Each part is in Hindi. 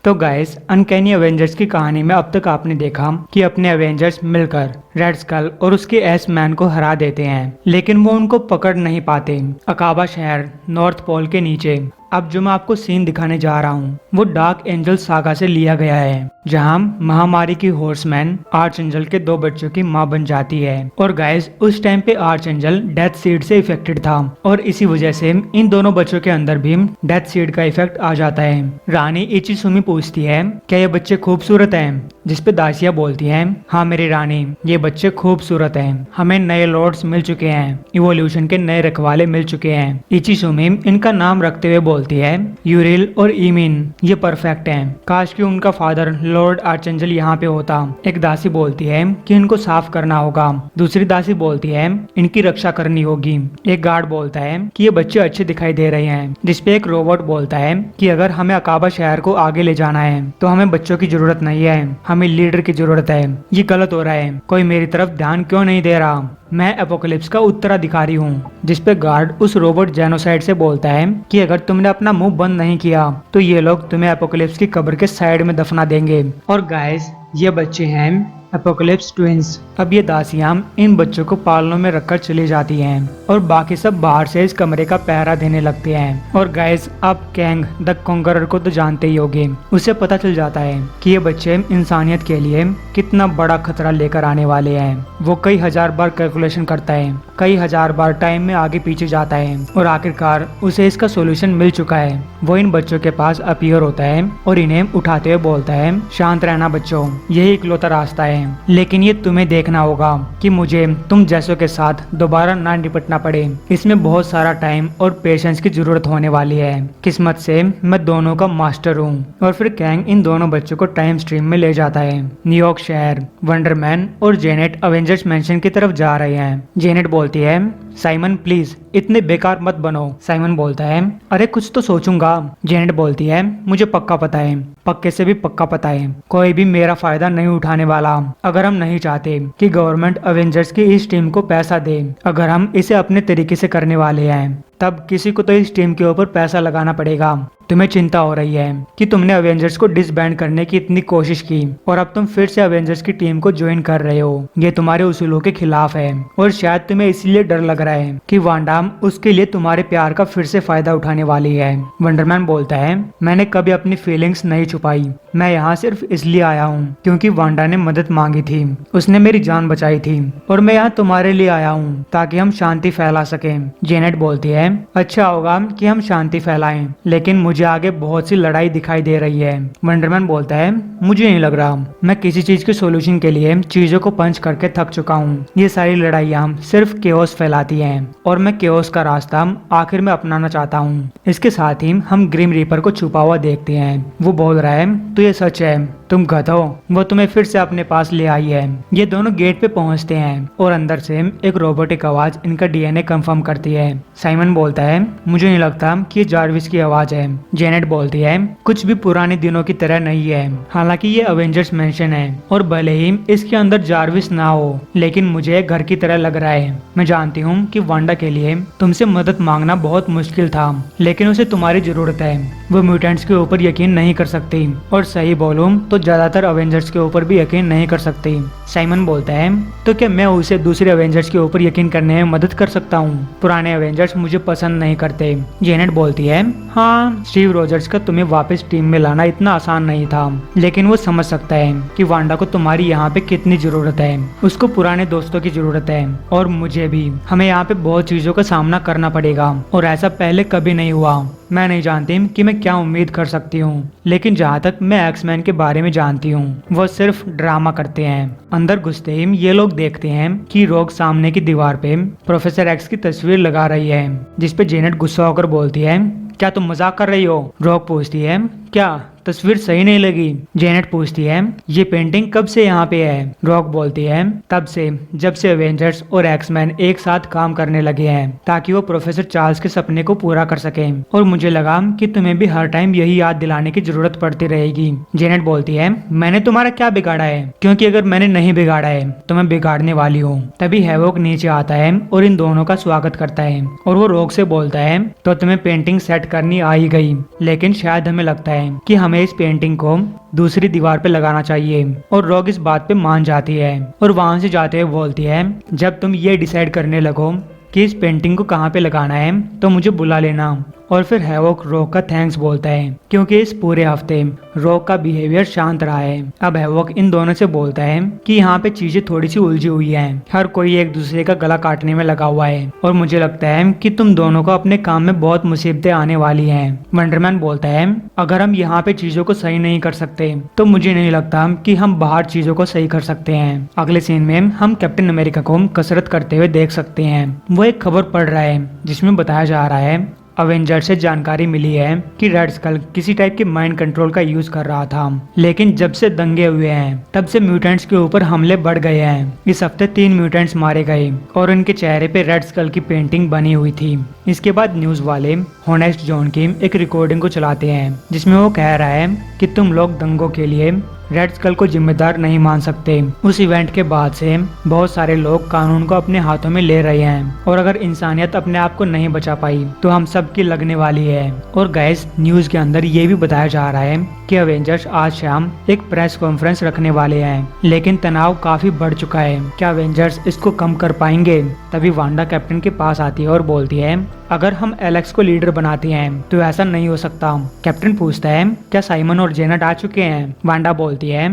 तो गाइस, अनकैनी एवेंजर्स की कहानी में अब तक आपने देखा कि अपने एवेंजर्स मिलकर रेड स्कल और उसके एस मैन को हरा देते हैं, लेकिन वो उनको पकड़ नहीं पाते। अकाबा शहर नॉर्थ पोल के नीचे। अब जो मैं आपको सीन दिखाने जा रहा हूँ वो डार्क एंजल सागा से लिया गया है, जहाँ महामारी की हॉर्समैन आर्च एंजल के 2 बच्चों की मां बन जाती है। और गाइस, उस टाइम पे आर्च एंजल डेथ सीड से इफेक्टेड था और इसी वजह से इन दोनों बच्चों के अंदर भी डेथ सीड का इफेक्ट आ जाता है। रानी इचिसुमी पूछती है, क्या ये बच्चे खूबसूरत हैं? जिसपे दासिया बोलती है, हाँ मेरी रानी, ये बच्चे खूबसूरत हैं। हमें नए लॉर्ड्स मिल चुके हैं, इवोल्यूशन के नए रखवाले मिल चुके हैं। इचिसुमी इनका नाम रखते हुए बोलती है, यूरिल और ईमिन, ये परफेक्ट हैं। काश कि उनका फादर लॉर्ड आर्चेंजल यहाँ पे होता। एक दासी बोलती है कि इनको साफ करना होगा। दूसरी दासी बोलती है, इनकी रक्षा करनी होगी। एक गार्ड बोलता है कि ये बच्चे अच्छे दिखाई दे रहे हैं। जिसपे एक रोबोट बोलता है कि अगर हमें अकाबा शहर को आगे ले जाना है तो हमें बच्चों की जरूरत नहीं है, हमें लीडर की जरूरत है। ये गलत हो रहा है, कोई मेरी तरफ ध्यान क्यों नहीं दे रहा? मैं एपोकलिप्स का उत्तराधिकारी हूँ। जिसपे गार्ड उस रोबोट जेनोसाइड से बोलता है कि अगर तुमने अपना मुंह बंद नहीं किया तो ये लोग तुम्हें एपोकलिप्स की कब्र के साइड में दफना देंगे। और गाइस, ये बच्चे हैं एपोकलिप्स ट्विंस। अब ये दासियां इन बच्चों को पालनों में रखकर चली जाती हैं और बाकी सब बाहर से इस कमरे का पहरा देने लगते हैं। और गाइस, आप कैंग द कॉन्करर को तो जानते ही होंगे। उसे पता चल जाता है कि ये बच्चे इंसानियत के लिए कितना बड़ा खतरा लेकर आने वाले हैं। वो कई हजार बार कैलकुलेशन करता है, कई हजार बार टाइम में आगे पीछे जाता है और आखिरकार उसे इसका सोल्यूशन मिल चुका है। वो इन बच्चों के पास अपीयर होता है और इन्हें उठाते हुए बोलता है, शांत रहना बच्चों, यही इकलौता रास्ता है। लेकिन ये तुम्हें देखना होगा कि मुझे तुम जैसों के साथ दोबारा ना निपटना पड़े। इसमें बहुत सारा टाइम और पेशेंस की जरूरत होने वाली है। किस्मत से मैं दोनों का मास्टर हूँ। और फिर कैंग इन दोनों बच्चों को टाइम स्ट्रीम में ले जाता है। न्यूयॉर्क शहर। वंडरमैन और जेनेट अवेंजर्स मैंशन की तरफ जा रहे हैं। जेनेट बोलती है, साइमन प्लीज इतने बेकार मत बनो। साइमन बोलता है, अरे कुछ तो सोचूंगा। जेनेट बोलती है, मुझे पक्का पता है, पक्के से भी पक्का पता है, कोई भी मेरा फायदा नहीं उठाने वाला। अगर हम नहीं चाहते कि गवर्नमेंट अवेंजर्स की इस टीम को पैसा दे, अगर हम इसे अपने तरीके से करने वाले हैं, तब किसी को तो इस टीम के ऊपर पैसा लगाना पड़ेगा। तुम्हें चिंता हो रही है कि तुमने अवेंजर्स को डिसबैंड करने की इतनी कोशिश की और अब तुम फिर से अवेंजर्स की टीम को ज्वाइन कर रहे हो। ये तुम्हारे उसूलों के खिलाफ है और शायद तुम्हें इसलिए डर लग रहा है कि वांडा उसके लिए तुम्हारे प्यार का फिर से फायदा उठाने वाली है। वंडरमैन बोलता है, मैंने कभी अपनी फीलिंग्स नहीं छुपाई। मैं यहाँ सिर्फ इसलिए आया हूँ क्योंकि वांडा ने मदद मांगी थी, उसने मेरी जान बचाई थी और मैं यहाँ तुम्हारे लिए आया हूँ ताकि हम शांति फैला सकें। जेनेट बोलती है, अच्छा होगा कि हम शांति फैलाएं, लेकिन मुझे आगे बहुत सी लड़ाई दिखाई दे रही है। वंडरमैन बोलता है, मुझे नहीं लग रहा, मैं किसी चीज के सॉल्यूशन के लिए चीजों को पंच करके थक चुका हूँ। ये सारी लड़ाइयाँ सिर्फ केओस फैलाती हैं और मैं केओस का रास्ता आखिर में अपनाना चाहता हूँ। इसके साथ ही हम ग्रिम रीपर को छुपा हुआ देखते हैं। वो बोल रहा है, तो ये सच है, तुम गध हो, वो तुम्हें फिर से अपने पास ले आई है। ये दोनों गेट पे पहुंचते हैं और अंदर से एक रोबोटिक आवाज इनका डीएनए कंफर्म करती है। साइमन बोलता है, मुझे नहीं लगता कि ये जारविस की आवाज है। जेनेट बोलती है, कुछ भी पुराने दिनों की तरह नहीं है। हालांकि ये अवेंजर्स मैंशन है और भले ही इसके अंदर जारविस ना हो, लेकिन मुझे घर की तरह लग रहा है। मैं जानती हूँ कि वांडा के लिए तुमसे मदद मांगना बहुत मुश्किल था, लेकिन उसे तुम्हारी जरूरत है। वो म्यूटेंट्स के ऊपर यकीन नहीं कर सकती और सही बोलूं तो ज्यादातर अवेंजर्स के ऊपर भी यकीन नहीं कर सकती। साइमन बोलता है, तो क्या मैं उसे दूसरे अवेंजर्स के ऊपर यकीन करने में मदद कर सकता हूँ? पुराने अवेंजर्स मुझे पसंद नहीं करते। जेनेट बोलती है, हाँ, स्टीव रोजर्स का तुम्हें वापस टीम में लाना इतना आसान नहीं था, लेकिन वो समझ सकता है कि वांडा को तुम्हारी यहाँ पे कितनी जरूरत है। उसको पुराने दोस्तों की जरूरत है और मुझे भी। हमें यहाँ पे बहुत चीजों का सामना करना पड़ेगा और ऐसा पहले कभी नहीं हुआ। मैं नहीं जानती कि मैं क्या उम्मीद कर सकती हूँ, लेकिन जहाँ तक मैं एक्समैन के बारे में जानती हूँ वो सिर्फ ड्रामा करते हैं। अंदर घुसते ही ये लोग देखते हैं कि रोग सामने की दीवार पे प्रोफेसर एक्स की तस्वीर लगा रही है, जिसपे जेनेट गुस्सा होकर बोलती है, क्या तुम मजाक कर रही हो? रोग पूछती है, क्या तस्वीर सही नहीं लगी? जेनेट पूछती है, ये पेंटिंग कब से यहाँ पे है? रॉक बोलती है, तब से जब से एवेंजर्स और एक्समैन एक साथ काम करने लगे हैं ताकि वो प्रोफेसर चार्ल्स के सपने को पूरा कर सके। और मुझे लगा कि तुम्हें भी हर टाइम यही याद दिलाने की जरूरत पड़ती रहेगी। जेनेट बोलती है, मैंने तुम्हारा क्या बिगाड़ा है? क्योंकि अगर मैंने नहीं बिगाड़ा है तो मैं बिगाड़ने वाली हूँ। तभी हैवोक नीचे आता है और इन दोनों का स्वागत करता है और वो रॉक से बोलता है, तो तुम्हें पेंटिंग सेट करनी आ ही गई, लेकिन शायद हमें लगता है कि हमें हमें इस पेंटिंग को दूसरी दीवार पे लगाना चाहिए। और रॉक इस बात पे मान जाती है और वहां से जाते हुए बोलती है, जब तुम ये डिसाइड करने लगो कि इस पेंटिंग को कहाँ पे लगाना है तो मुझे बुला लेना। और फिर हैवॉक रॉक का थैंक्स बोलता है क्योंकि इस पूरे हफ्ते रॉक का बिहेवियर शांत रहा है। अब हैवॉक इन दोनों से बोलता है कि यहाँ पे चीजें थोड़ी सी उलझी हुई हैं, हर कोई एक दूसरे का गला काटने में लगा हुआ है और मुझे लगता है कि तुम दोनों को अपने काम में बहुत मुसीबतें आने वाली हैं। वंडरमैन बोलता है, अगर हम यहाँ पे चीजों को सही नहीं कर सकते तो मुझे नहीं लगता कि हम बाहर चीजों को सही कर सकते हैं। अगले सीन में हम कैप्टन अमेरिका को कसरत करते हुए देख सकते हैं। वो एक खबर पढ़ रहा है जिसमें बताया जा रहा है अवेंजर्स से जानकारी मिली है कि रेड स्कल किसी टाइप के माइंड कंट्रोल का यूज कर रहा था, लेकिन जब से दंगे हुए हैं तब से म्यूटेंट्स के ऊपर हमले बढ़ गए हैं। इस हफ्ते 3 म्यूटेंट्स मारे गए और उनके चेहरे पे रेड स्कल की पेंटिंग बनी हुई थी। इसके बाद न्यूज वाले हॉनेस्ट जॉन की एक रिकॉर्डिंग को चलाते हैं जिसमें वो कह रहा है कि तुम लोग दंगों के लिए रेड स्कल को जिम्मेदार नहीं मान सकते। उस इवेंट के बाद से बहुत सारे लोग कानून को अपने हाथों में ले रहे हैं और अगर इंसानियत अपने आप को नहीं बचा पाई तो हम सब की लगने वाली है। और गाइस, न्यूज के अंदर ये भी बताया जा रहा है कि अवेंजर्स आज शाम एक प्रेस कॉन्फ्रेंस रखने वाले हैं, लेकिन तनाव काफी बढ़ चुका है। क्या अवेंजर्स इसको कम कर पाएंगे? तभी वांडा कैप्टन के पास आती है और बोलती है, अगर हम एलेक्स को लीडर बनाते हैं तो ऐसा नहीं हो सकता। कैप्टन पूछता है, क्या साइमन और जेनेट आ चुके हैं? वांडा बोलती है,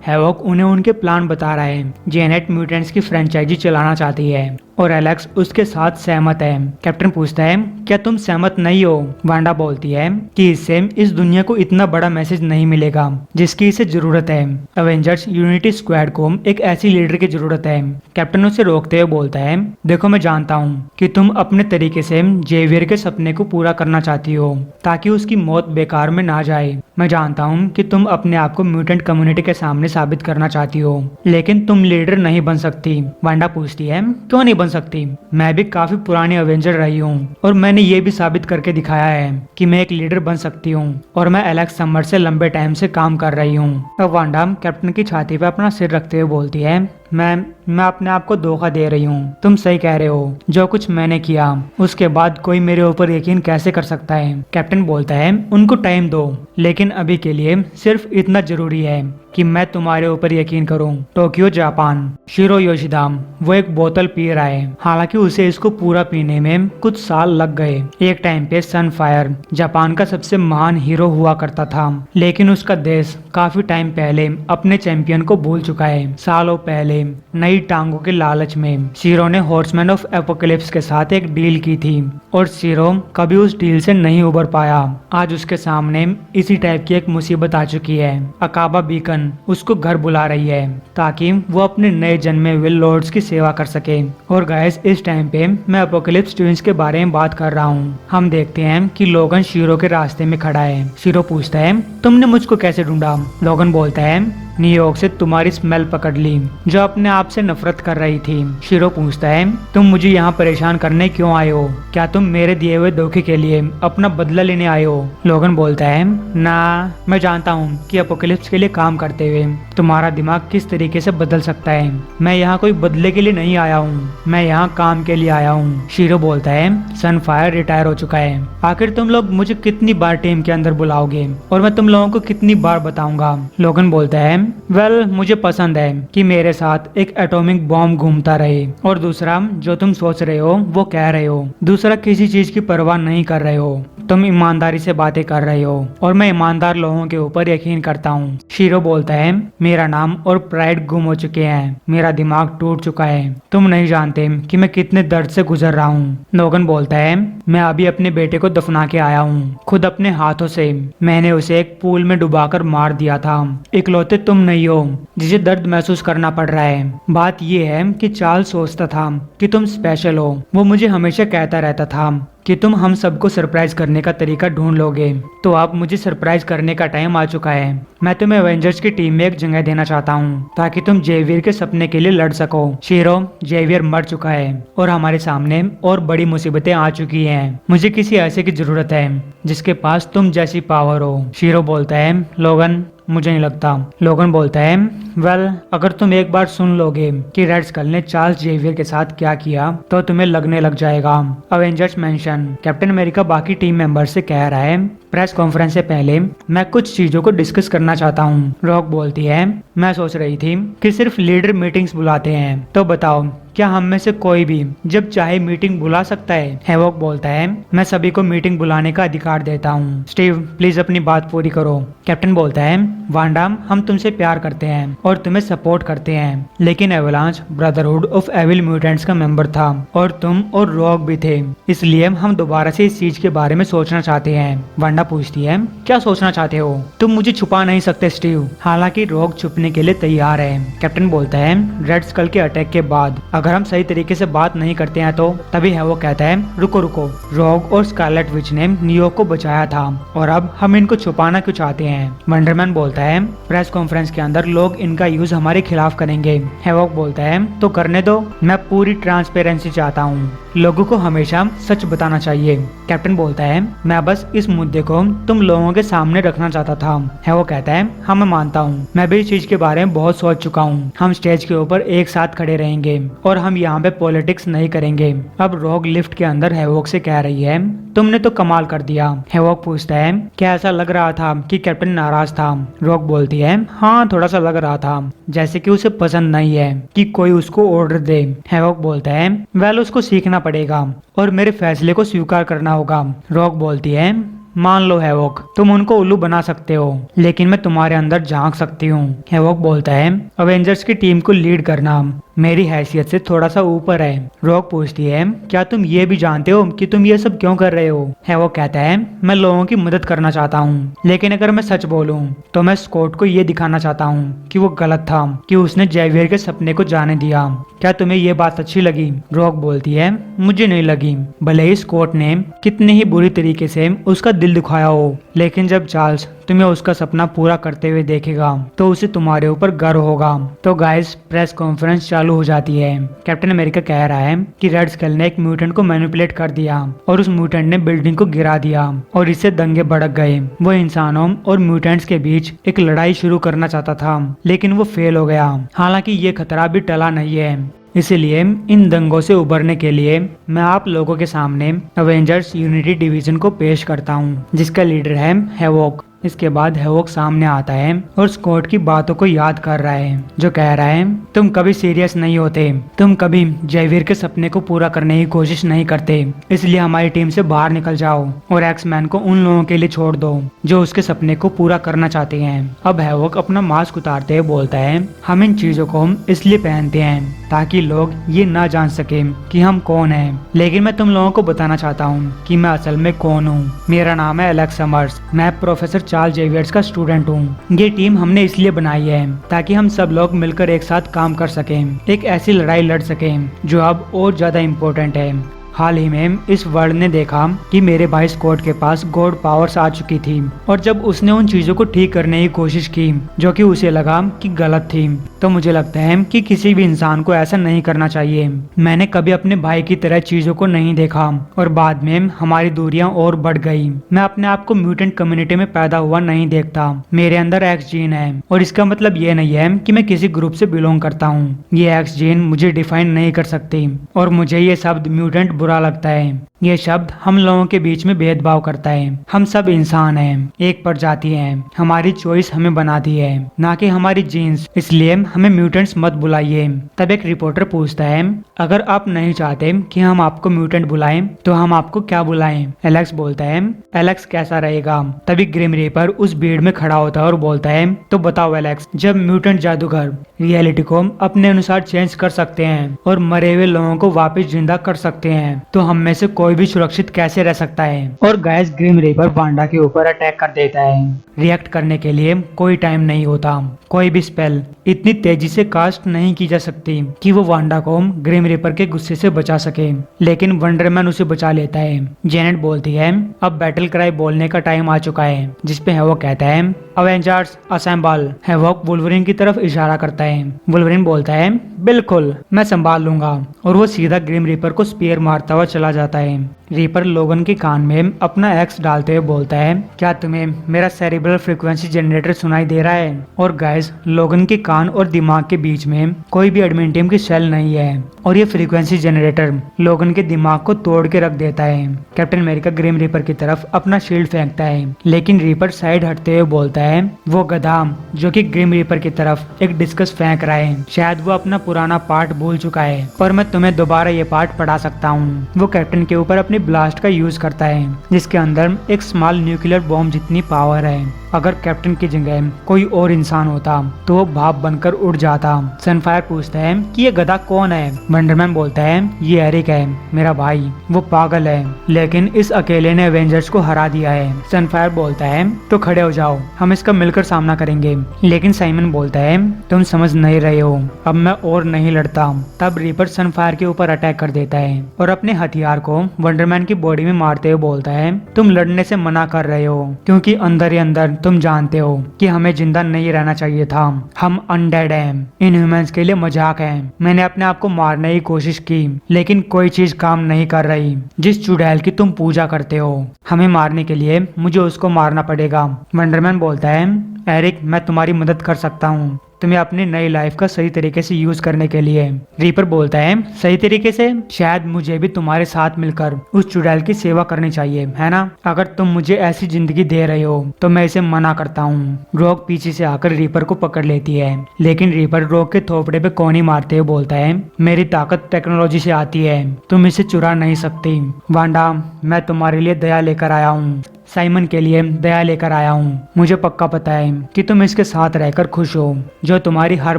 हैवॉक उन्हें उनके प्लान बता रहा है। जेनेट म्यूटेंट्स की फ्रेंचाइजी चलाना चाहती है और एलेक्स उसके साथ सहमत है। कैप्टन पूछता है, क्या तुम सहमत नहीं हो? वांडा बोलती है कि इससे इस दुनिया को इतना बड़ा मैसेज नहीं मिलेगा जिसकी इसे जरूरत है। अवेंजर्स यूनिटी स्क्वाड को एक ऐसी लीडर की जरूरत है। कैप्टन उसे रोकते हुए बोलता है, देखो मैं जानता हूँ कि तुम अपने तरीके से जेवियर के सपने को पूरा करना चाहती हो ताकि उसकी मौत बेकार में ना जाए। मैं जानता हूँ कि तुम अपने आप को म्यूटेंट कम्युनिटी के सामने साबित करना चाहती हो, लेकिन तुम लीडर नहीं बन सकती। वांडा पूछती है, क्यों नहीं बन सकती? मैं भी काफी पुरानी अवेंजर रही हूँ और मैंने ये भी साबित करके दिखाया है कि मैं एक लीडर बन सकती हूँ और मैं एलेक्स समर से लंबे टाइम से काम कर रही हूँ। अब वांडा कैप्टन की छाती पे अपना सिर रखते हुए बोलती है, मैं अपने आप को धोखा दे रही हूँ। तुम सही कह रहे हो, जो कुछ मैंने किया उसके बाद कोई मेरे ऊपर यकीन कैसे कर सकता है? कैप्टन बोलता है, उनको टाइम दो, लेकिन अभी के लिए सिर्फ इतना जरूरी है कि मैं तुम्हारे ऊपर यकीन करूं। Tokyo Japan. शिरो योशिदा वो एक बोतल पी रहा है, हालांकि उसे इसको पूरा पीने में कुछ साल लग गए। एक टाइम पे सनफायर जापान का सबसे महान हीरो हुआ करता था, लेकिन उसका देश काफी टाइम पहले अपने चैंपियन को भूल चुका है। सालों पहले नई टांगों के लालच में शिरो ने हॉर्समैन ऑफ एपोकलिप्स के साथ एक डील की थी और शिरो कभी उस डील से नहीं उबर पाया। आज उसके सामने इसी टाइप की एक मुसीबत आ चुकी है। अकाबा बीकन उसको घर बुला रही है ताकि वो अपने नए जन्मे हुए लॉर्ड्स की सेवा कर सके। और गाइस, इस टाइम पे मैं एपोकलिप्स ट्विंस के बारे में बात कर रहा हूँ। हम देखते हैं कि लोगन शिरो के रास्ते में खड़ा है। शिरो पूछता है, तुमने मुझको कैसे ढूंढा? लोगन बोलता है, न्यूयॉर्क से तुम्हारी स्मेल पकड़ ली जो अपने आप से नफरत कर रही थी। शिरो पूछता है, तुम मुझे यहाँ परेशान करने क्यों आए हो? क्या तुम मेरे दिए हुए धोखे के लिए अपना बदला लेने आए हो? लोगन बोलता है, ना, मैं जानता हूँ कि एपोकलिप्स के लिए काम करते हुए तुम्हारा दिमाग किस तरीके से बदल सकता है। मैं यहाँ कोई बदले के लिए नहीं आया हूँ, मैं यहाँ काम के लिए आया हूँ। शिरो बोलता है, सनफायर रिटायर हो चुका है, आखिर तुम लोग मुझे कितनी बार टीम के अंदर बुलाओगे और मैं तुम लोगों को कितनी बार बताऊंगा? लोगन बोलता है, वेल, मुझे पसंद है कि मेरे साथ एक एटॉमिक बॉम्ब घूमता रहे, और दूसरा, जो तुम सोच रहे हो वो कह रहे हो, दूसरा किसी चीज की परवाह नहीं कर रहे हो, तुम ईमानदारी से बातें कर रहे हो और मैं ईमानदार लोगों के ऊपर यकीन करता हूँ। शिरो बोलता है, मेरा नाम और प्राइड गुम हो चुके हैं, मेरा दिमाग टूट चुका है, तुम नहीं जानते कि मैं कितने दर्द से गुजर रहा हूँ। लोगन बोलता है, मैं अभी अपने बेटे को दफना के आया हूँ, खुद अपने हाथों से। मैंने उसे एक पूल में डुबाकर मार दिया था। इकलौते तुम नहीं हो जिसे दर्द महसूस करना पड़ रहा है। बात यह है कि चार्ल्स सोचता था कि तुम स्पेशल हो। वो मुझे हमेशा कहता रहता था कि तुम हम सबको सरप्राइज करने का तरीका ढूंढ लोगे, तो अब मुझे सरप्राइज करने का टाइम आ चुका है। मैं तुम्हें एवेंजर्स की टीम में एक जगह देना चाहता हूँ ताकि तुम जेवियर के सपने के लिए लड़ सको। शिरो, जेवियर मर चुका है और हमारे सामने और बड़ी मुसीबतें आ चुकी हैं। मुझे किसी ऐसे की जरूरत है जिसके पास तुम जैसी पावर हो। शिरो बोलता है, लोगन, मुझे नहीं लगता। लोगन बोलता है, वेल अगर तुम एक बार सुन लोगे कि रेड स्कल ने चार्ल्स जेवियर के साथ क्या किया तो तुम्हें लगने लग जाएगा। अवेंजर्स मेंशन कैप्टन अमेरिका बाकी टीम मेंबर से कह रहा है, प्रेस कॉन्फ्रेंस से पहले मैं कुछ चीजों को डिस्कस करना चाहता हूँ। रॉक बोलती है, मैं सोच रही थी कि सिर्फ लीडर मीटिंग्स बुलाते हैं, तो बताओ क्या हम में से कोई भी जब चाहे मीटिंग बुला सकता है? हैवॉक बोलता है, मैं सभी को मीटिंग बुलाने का अधिकार देता हूँ। स्टीव प्लीज अपनी बात पूरी करो। कैप्टन बोलता है, वांडा हम तुमसे प्यार करते हैं और तुम्हें सपोर्ट करते हैं, लेकिन avalanche brotherhood of evil mutants का मेंबर था और तुम और रॉक भी थे, इसलिए हम दोबारा से इस चीज के बारे में सोचना चाहते हैं। वांडा पूछती है, क्या सोचना चाहते हो? तुम मुझे छुपा नहीं सकते स्टीव। हालांकि रॉक छुपने के लिए तैयार है। कैप्टन बोलता है, रेड स्कल के अटैक के बाद अगर हम सही तरीके से बात नहीं करते हैं तो तभी है वो कहता है, रुको रुको, रॉक और स्कारलेट विच ने न्यूयॉर्क को बचाया था और अब हम इनको छुपाना क्यों चाहते हैं? वंडरमैन बोलता है, प्रेस कॉन्फ्रेंस के अंदर लोग इनका यूज हमारे खिलाफ करेंगे। हैवॉक बोलता है, तो करने दो, मैं पूरी ट्रांसपेरेंसी चाहता हूँ, लोगों को हमेशा सच बताना चाहिए। कैप्टन बोलता है, मैं बस इस मुद्दे को तुम लोगों के सामने रखना चाहता था। हैवॉक कहता है, हाँ मैं मानता हूँ, मैं भी इस चीज के बारे में बहुत सोच चुका हूँ। हम स्टेज के ऊपर एक साथ खड़े रहेंगे और हम यहाँ पे पॉलिटिक्स नहीं करेंगे। अब रॉक लिफ्ट के अंदर हैवॉक से कह रही है, तुमने तो कमाल कर दिया। हैवॉक पूछता है, क्या ऐसा लग रहा था कि कैप्टन नाराज था? रॉक बोलती है, हाँ थोड़ा सा लग रहा था, जैसे कि उसे पसंद नहीं है कि कोई उसको ऑर्डर दे। हैवॉक बोलता है, वेल उसको सीखना पड़ेगा और मेरे फैसले को स्वीकार करना होगा। रॉक बोलती है, मान लो हैवॉक, तुम उनको उल्लू बना सकते हो, लेकिन मैं तुम्हारे अंदर झांक सकती हूँ। हैवॉक बोलता है, अवेंजर्स की टीम को लीड करना मेरी हैसियत से थोड़ा सा ऊपर है। रॉक पूछती है, क्या तुम ये भी जानते हो कि तुम ये सब क्यों कर रहे हो? हैवॉक कहता है, मैं लोगों की मदद करना चाहता हूँ, लेकिन अगर मैं सच बोलूँ तो मैं स्कॉट को ये दिखाना चाहता हूँ कि वो गलत था, कि उसने जेवियर के सपने को जाने दिया। क्या तुम्हें ये बात अच्छी लगी? रॉक बोलती है, मुझे नहीं लगी, भले ही स्कॉट ने कितने ही बुरी तरीके से उसका दिल दुखाया हो, लेकिन जब चार्ल्स तुम्हें उसका सपना पूरा करते हुए देखेगा तो उसे तुम्हारे ऊपर गर्व होगा। तो गाइस प्रेस कॉन्फ्रेंस चालू हो जाती है। कैप्टन अमेरिका कह रहा है कि रेड स्कल ने एक म्यूटेंट को मैनिपुलेट कर दिया और उस म्यूटेंट ने बिल्डिंग को गिरा दिया और इससे दंगे भड़क गए। वो इंसानों और म्यूटेंट्स के बीच एक लड़ाई शुरू करना चाहता था, लेकिन वो फेल हो गया। हालांकि ये खतरा भी टला नहीं है, इसलिए इन दंगों से उबरने के लिए मैं आप लोगों के सामने अवेंजर्स यूनिटी डिवीजन को पेश करता हूँ, जिसका लीडर है हैवॉक। इसके बाद हैवॉक सामने आता है और स्कॉट की बातों को याद कर रहा है, जो कह रहा है, तुम कभी सीरियस नहीं होते, तुम कभी जेवियर के सपने को पूरा करने की कोशिश नहीं करते, इसलिए हमारी टीम से बाहर निकल जाओ और एक्समैन को उन लोगों के लिए छोड़ दो जो उसके सपने को पूरा करना चाहते हैं। अब हैवॉक अपना मास्क उतारते हुए बोलता है, हम इन चीजों को इसलिए पहनते हैं ताकि लोग ये ना जान सके कि हम कौन हैं, लेकिन मैं तुम लोगों को बताना चाहता हूँ कि मैं असल में कौन हूँ। मेरा नाम है एलेक्स समर्स, मैं प्रोफेसर चार्ल्स जेवियर्स का स्टूडेंट हूँ। ये टीम हमने इसलिए बनाई है ताकि हम सब लोग मिलकर एक साथ काम कर सकें, एक ऐसी लड़ाई लड़ सकें जो अब और ज्यादा इम्पोर्टेंट है। हाल ही में इस वर्ल्ड ने देखा कि मेरे भाई स्कॉट के पास गॉड पावर्स आ चुकी थी, और जब उसने उन चीजों को ठीक करने की कोशिश की जो कि उसे लगा कि गलत थी, तो मुझे लगता है कि किसी भी इंसान को ऐसा नहीं करना चाहिए। मैंने कभी अपने भाई की तरह चीजों को नहीं देखा और बाद में हमारी दूरियां और बढ़ गई। मैं अपने आप को म्यूटेंट कम्युनिटी में पैदा हुआ नहीं देखता। मेरे अंदर एक्स जीन है और इसका मतलब ये नहीं है कि मैं किसी ग्रुप से बिलोंग करता हूँ। ये एक्स जीन मुझे डिफाइन नहीं कर सकती और मुझे ये शब्द म्यूटेंट बुरा लगता है। ये शब्द हम लोगों के बीच में भेदभाव करता है। हम सब इंसान हैं, एक प्रजाति हैं, हमारी चॉइस हमें बनाती है, ना कि हमारी जीन्स, इसलिए हमें म्यूटेंट्स मत बुलाइए। तब एक रिपोर्टर पूछता है, अगर आप नहीं चाहते कि हम आपको म्यूटेंट बुलाएं तो हम आपको क्या बुलाएं? एलेक्स बोलता है, एलेक्स कैसा रहेगा? तभी ग्रिम रीपर उस भीड़ में खड़ा होता है और बोलता है, तो बताओ एलेक्स, जब म्यूटेंट जादूगर रियलिटी को अपने अनुसार चेंज कर सकते हैं और मरे हुए लोगों को वापस जिंदा कर सकते हैं, तो हम में से कोई भी सुरक्षित कैसे रह सकता है? और गाइस ग्रिम रीपर वांडा के ऊपर अटैक कर देता है। रिएक्ट करने के लिए कोई टाइम नहीं होता। कोई भी स्पेल इतनी तेजी से कास्ट नहीं की जा सकती कि वो वांडा को ग्रिम रीपर के गुस्से से बचा सके, लेकिन वंडरमैन उसे बचा लेता है। जेनेट बोलती है, अब बैटल क्राई बोलने का टाइम आ चुका है, जिसपे हैवॉक कहता है, अवेंजर्स असेंबल। हैवॉक वुल्वरिन की तरफ इशारा करता है। वुल्वरिन बोलता है, बिल्कुल, मैं संभाल लूंगा। और वो सीधा ग्रिम रीपर को स्पीयर मारता हुआ चला जाता है। रीपर लोगन के कान में अपना एक्स डालते हुए बोलता है, क्या तुम्हें मेरा सेरिब्रल फ्रीक्वेंसी जनरेटर सुनाई दे रहा है? और गाइस, लोगन के कान और दिमाग के बीच में कोई भी एडमेंटियम की सेल नहीं है और ये फ्रीक्वेंसी जनरेटर लोगन के दिमाग को तोड़ के रख देता है। कैप्टन अमेरिका ग्रिम रीपर की तरफ अपना शील्ड फेंकता है, लेकिन रीपर साइड हटते हुए बोलता है, वो गधा जो कि ग्रिम रीपर की तरफ एक डिस्कस फेंक रहा है, शायद वो अपना पुराना पार्ट भूल चुका है, पर मैं तुम्हें दोबारा ये पार्ट पढ़ा सकता हूँ। वो कैप्टन के ऊपर अपनी ब्लास्ट का यूज करता है, जिसके अंदर एक स्मॉल न्यूक्लियर बॉम्ब जितनी पावर है। अगर कैप्टन की जगह कोई और इंसान होता तो वो भाप बनकर उड़ जाता। सनफायर पूछता है कि ये गधा कौन है? वंडरमैन बोलता है, ये एरिक है, मेरा भाई। वो पागल है, लेकिन इस अकेले ने एवेंजर्स को हरा दिया है। सनफायर बोलता है, तो खड़े हो जाओ, हम इसका मिलकर सामना करेंगे। लेकिन साइमन बोलता है, तुम समझ नहीं रहे हो, अब मैं और नहीं लड़ता। तब रीपर सनफायर के ऊपर अटैक कर देता है और अपने हथियार को वंडरमैन की बॉडी में मारते हुए बोलता है, तुम लड़ने से मना कर रहे हो क्योंकि अंदर ही अंदर तुम जानते हो कि हमें जिंदा नहीं रहना चाहिए था। हम अनडेड हैं, इनह्यूमंस के लिए मजाक है। मैंने अपने आप को मारने की कोशिश की, लेकिन कोई चीज काम नहीं कर रही। जिस चुड़ैल की तुम पूजा करते हो, हमें मारने के लिए मुझे उसको मारना पड़ेगा। वंडरमैन बोलता है, एरिक, मैं तुम्हारी मदद कर सकता हूँ तुम्हें अपनी नई लाइफ का सही तरीके से यूज करने के लिए। रीपर बोलता है, सही तरीके से? शायद मुझे भी तुम्हारे साथ मिलकर उस चुड़ैल की सेवा करनी चाहिए, है ना? अगर तुम मुझे ऐसी जिंदगी दे रहे हो तो मैं इसे मना करता हूँ। रॉक पीछे से आकर रीपर को पकड़ लेती है, लेकिन रीपर रॉक के थोपड़े पे कोनी मारते हुए बोलता है, मेरी ताकत टेक्नोलॉजी से आती है, तुम इसे चुरा नहीं सकती। वांडा, मैं तुम्हारे लिए दया लेकर आया हूँ, साइमन के लिए दया लेकर आया हूँ। मुझे पक्का पता है कि तुम इसके साथ रहकर खुश हो, जो तुम्हारी हर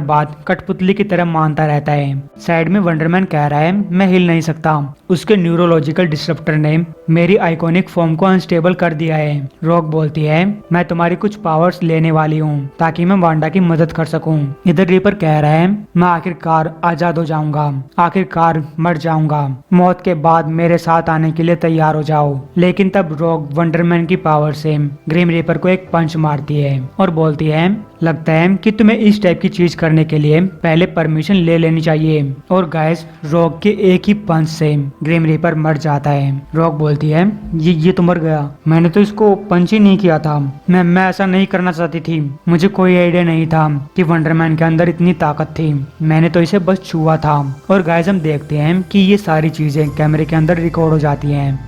बात कठपुतली की तरह मानता रहता है। साइड में वंडरमैन कह रहा है, मैं हिल नहीं सकता, उसके न्यूरोलॉजिकल डिस्रप्टर ने मेरी आइकॉनिक फॉर्म को अनस्टेबल कर दिया है। रॉक बोलती है, मैं तुम्हारी कुछ पावर्स लेने वाली हूँ ताकि मैं वांडा की मदद कर सकूँ। इधर रीपर कह रहा है, मैं आखिरकार आजाद हो जाऊंगा, आखिरकार मर जाऊंगा, मौत के बाद मेरे साथ आने के लिए तैयार हो जाओ। लेकिन तब रॉक वंडरमैन की पावर से ग्रिम रीपर को एक पंच मारती है और बोलती है, लगता है कि तुम्हें इस टाइप की चीज करने के लिए पहले परमिशन ले लेनी चाहिए। और गाइस, रॉक के एक ही पंच से ग्रिम रीपर मर जाता है। रॉक बोलती है, ये तो मर गया, मैंने तो इसको पंच ही नहीं किया था, मैं ऐसा नहीं करना चाहती थी, मुझे कोई आइडिया नहीं था कि वंडरमैन के अंदर इतनी ताकत थी, मैंने तो इसे बस छुआ था। और गाइस, हम देखते हैं कि ये सारी चीजें कैमरे के अंदर रिकॉर्ड हो जाती हैं।